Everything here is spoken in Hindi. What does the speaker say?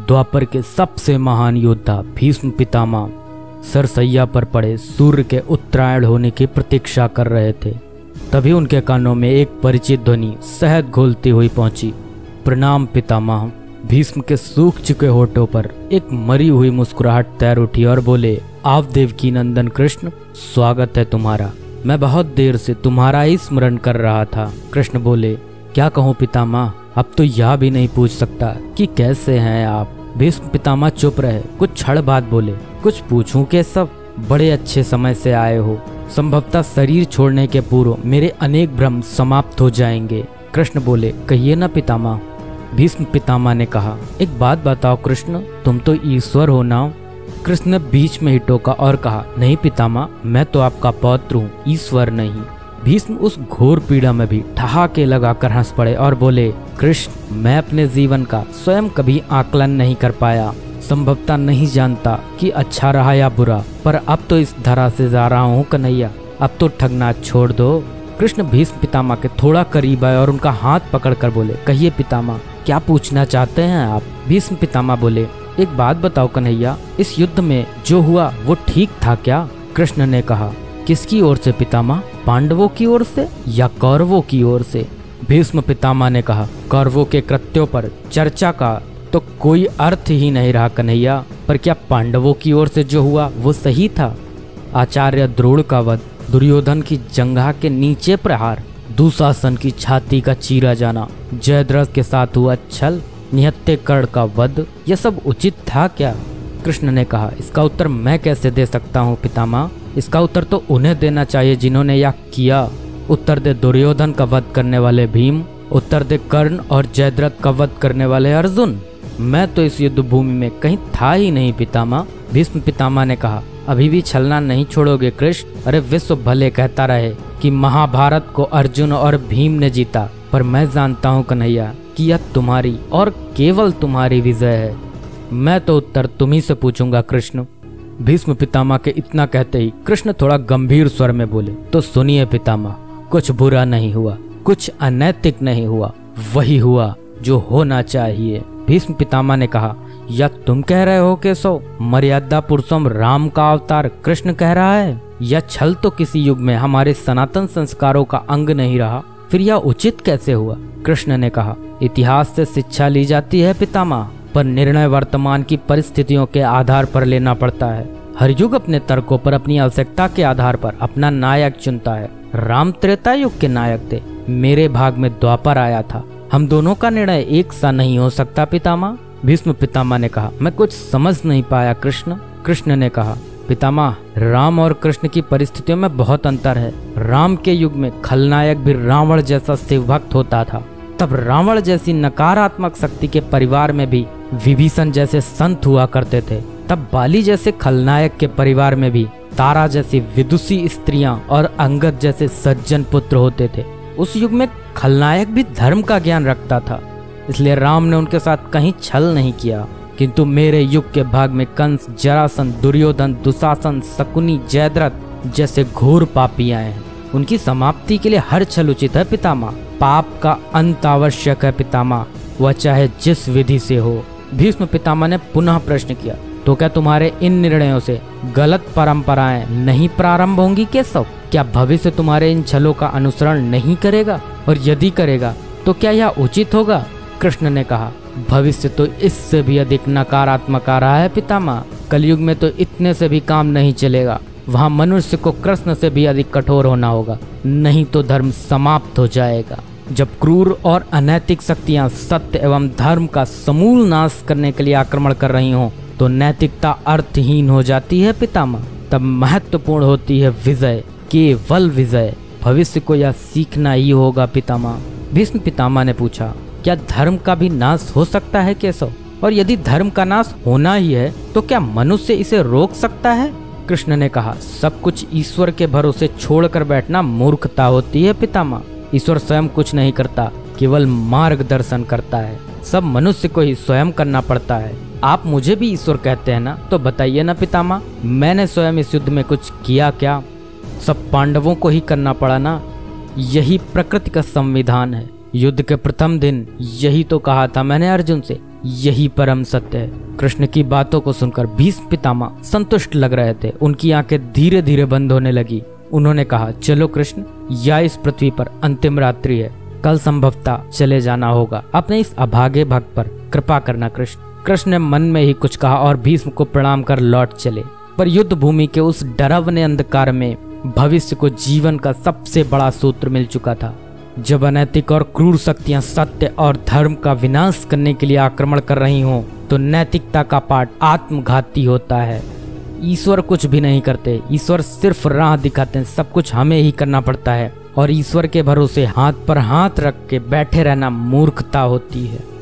द्वापर के सबसे महान योद्धा भीष्म पितामह सरसैया पर पड़े सूर्य के उत्तरायण होने की प्रतीक्षा कर रहे थे। तभी उनके कानों में एक परिचित ध्वनि शहद घोलती हुई पहुंची। प्रणाम पितामह। भीष्म के सूख चुके होठों पर एक मरी हुई मुस्कुराहट तैर उठी और बोले, आप देवकी नंदन कृष्ण, स्वागत है तुम्हारा। मैं बहुत देर से तुम्हारा ही स्मरण कर रहा था। कृष्ण बोले, क्या कहूँ पितामह, अब तो यह भी नहीं पूछ सकता कि कैसे हैं आप। भीष्म पितामह चुप रहे, कुछ क्षण बाद बोले, कुछ पूछूं के सब, बड़े अच्छे समय से आए हो। संभवतः शरीर छोड़ने के पूर्व मेरे अनेक भ्रम समाप्त हो जाएंगे। कृष्ण बोले, कहिए ना पितामह। भीष्म पितामह ने कहा, एक बात बताओ कृष्ण, तुम तो ईश्वर हो ना। कृष्ण ने बीच में ही टोका और कहा, नहीं पितामह, मैं तो आपका पौत्र हूँ, ईश्वर नहीं। भीष्म उस घोर पीड़ा में भी ठहाके लगाकर हंस पड़े और बोले, कृष्ण, मैं अपने जीवन का स्वयं कभी आकलन नहीं कर पाया। संभवतः नहीं जानता कि अच्छा रहा या बुरा, पर अब तो इस धरा से जा रहा हूँ कन्हैया, अब तो ठगना छोड़ दो। कृष्ण भीष्म पितामह के थोड़ा करीब आए और उनका हाथ पकड़कर बोले, कहिए पितामह, क्या पूछना चाहते हैं आप। भीष्म पितामह बोले, एक बात बताओ कन्हैया, इस युद्ध में जो हुआ वो ठीक था क्या। कृष्ण ने कहा, किसकी ओर से पितामह, पांडवों की ओर से या कौरवों की ओर से। भीष्म पितामह ने कहा, कौरवों के कृत्यों पर चर्चा का तो कोई अर्थ ही नहीं रहा कन्हैया, पर क्या पांडवों की ओर से जो हुआ वो सही था। आचार्य द्रोण का वध, दुर्योधन की जंघा के नीचे प्रहार, दुशासन की छाती का चीरा जाना, जयद्रथ के साथ हुआ छल, निहत्थे कर्ण का वध, यह सब उचित था क्या। कृष्ण ने कहा, इसका उत्तर मैं कैसे दे सकता हूँ पितामह, इसका उत्तर तो उन्हें देना चाहिए जिन्होंने यह किया। उत्तर दे दुर्योधन का वध करने वाले भीम, उत्तर दे कर्ण और जयद्रथ का वध करने वाले अर्जुन। मैं तो इस युद्ध भूमि में कहीं था ही नहीं पितामह। भीष्म पितामह ने कहा, अभी भी छलना नहीं छोड़ोगे कृष्ण। अरे विश्व भले कहता रहे कि महाभारत को अर्जुन और भीम ने जीता, पर मैं जानता हूँ कन्हैया कि यह तुम्हारी और केवल तुम्हारी विजय है। मैं तो उत्तर तुम्ही से पूछूंगा कृष्ण। भीष्म पितामह के इतना कहते ही कृष्ण थोड़ा गंभीर स्वर में बोले, तो सुनिए पितामह, कुछ बुरा नहीं हुआ, कुछ अनैतिक नहीं हुआ, वही हुआ जो होना चाहिए। भीष्म पितामह ने कहा, या तुम कह रहे हो केशव, मर्यादा पुरुषोत्तम राम का अवतार कृष्ण कह रहा है। यह छल तो किसी युग में हमारे सनातन संस्कारों का अंग नहीं रहा, फिर यह उचित कैसे हुआ। कृष्ण ने कहा, इतिहास से शिक्षा ली जाती है पितामह, पर निर्णय वर्तमान की परिस्थितियों के आधार पर लेना पड़ता है। हर युग अपने तर्कों पर, अपनी आवश्यकता के आधार पर अपना नायक चुनता है। राम त्रेता युग के नायक थे, मेरे भाग में द्वापर आया था। हम दोनों का निर्णय एक सा नहीं हो सकता पितामह। भीष्म पितामह ने कहा, मैं कुछ समझ नहीं पाया कृष्ण। कृष्ण ने कहा, पितामह, राम और कृष्ण की परिस्थितियों में बहुत अंतर है। राम के युग में खलनायक भी रावण जैसा शिवभक्त होता था, तब रावण जैसी नकारात्मक शक्ति के परिवार में भी विभीषण जैसे संत हुआ करते थे। तब बाली जैसे खलनायक के परिवार में भी तारा जैसी विदुषी स्त्रियां और अंगद जैसे सज्जन पुत्र होते थे। उस युग में खलनायक भी धर्म का ज्ञान रखता था, इसलिए राम ने उनके साथ कहीं छल नहीं किया। किंतु मेरे युग के भाग में कंस, जरासंध, दुर्योधन, दुशासन, शकुनी, जयद्रथ जैसे घोर पापी आए हैं। उनकी समाप्ति के लिए हर छल उचित है पितामह। पाप का अंत आवश्यक है पितामह, वह चाहे जिस विधि से हो। भीष्म पितामह ने पुनः प्रश्न किया, तो क्या तुम्हारे इन निर्णयों से गलत परंपराएं नहीं प्रारंभ होंगी केशव। क्या भविष्य तुम्हारे इन छलों का अनुसरण नहीं करेगा, और यदि करेगा तो क्या यह उचित होगा। कृष्ण ने कहा, भविष्य तो इससे भी अधिक नकारात्मक आ रहा है पितामह। कलयुग में तो इतने से भी काम नहीं चलेगा, वहाँ मनुष्य को कृष्ण से भी अधिक कठोर होना होगा, नहीं तो धर्म समाप्त हो जाएगा। जब क्रूर और अनैतिक शक्तियाँ सत्य एवं धर्म का समूल नाश करने के लिए आक्रमण कर रही हों, तो नैतिकता अर्थहीन हो जाती है पितामह। तब महत्वपूर्ण होती है विजय, केवल विजय। भविष्य को यह सीखना ही होगा पितामह। भीष्म पितामह ने पूछा, क्या धर्म का भी नाश हो सकता है केशव, और यदि धर्म का नाश होना ही है तो क्या मनुष्य इसे रोक सकता है। कृष्ण ने कहा, सब कुछ ईश्वर के भरोसे छोड़कर बैठना मूर्खता होती है पितामह। ईश्वर स्वयं कुछ नहीं करता, केवल मार्गदर्शन करता है। सब मनुष्य को ही स्वयं करना पड़ता है। आप मुझे भी ईश्वर कहते हैं ना, तो बताइए ना पितामह, मैंने स्वयं इस युद्ध में कुछ किया क्या। सब पांडवों को ही करना पड़ा ना, यही प्रकृति का संविधान है। युद्ध के प्रथम दिन यही तो कहा था मैंने अर्जुन से यही परम सत्य है। कृष्ण की बातों को सुनकर भीष्म पितामह संतुष्ट लग रहे थे। उनकी आंखें धीरे धीरे बंद होने लगी। उन्होंने कहा, चलो कृष्ण, यह इस पृथ्वी पर अंतिम रात्रि है, कल संभवतः चले जाना होगा। अपने इस अभागे भक्त पर कृपा करना कृष्ण। कृष्ण ने मन में ही कुछ कहा और भीष्म को प्रणाम कर लौट चले। पर युद्ध भूमि के उस डरावने अंधकार में भविष्य को जीवन का सबसे बड़ा सूत्र मिल चुका था। जब अनैतिक और क्रूर शक्तियां सत्य और धर्म का विनाश करने के लिए आक्रमण कर रही हों, तो नैतिकता का पाठ आत्मघाती होता है। ईश्वर कुछ भी नहीं करते, ईश्वर सिर्फ राह दिखाते हैं। सब कुछ हमें ही करना पड़ता है और ईश्वर के भरोसे हाथ पर हाथ रख के बैठे रहना मूर्खता होती है।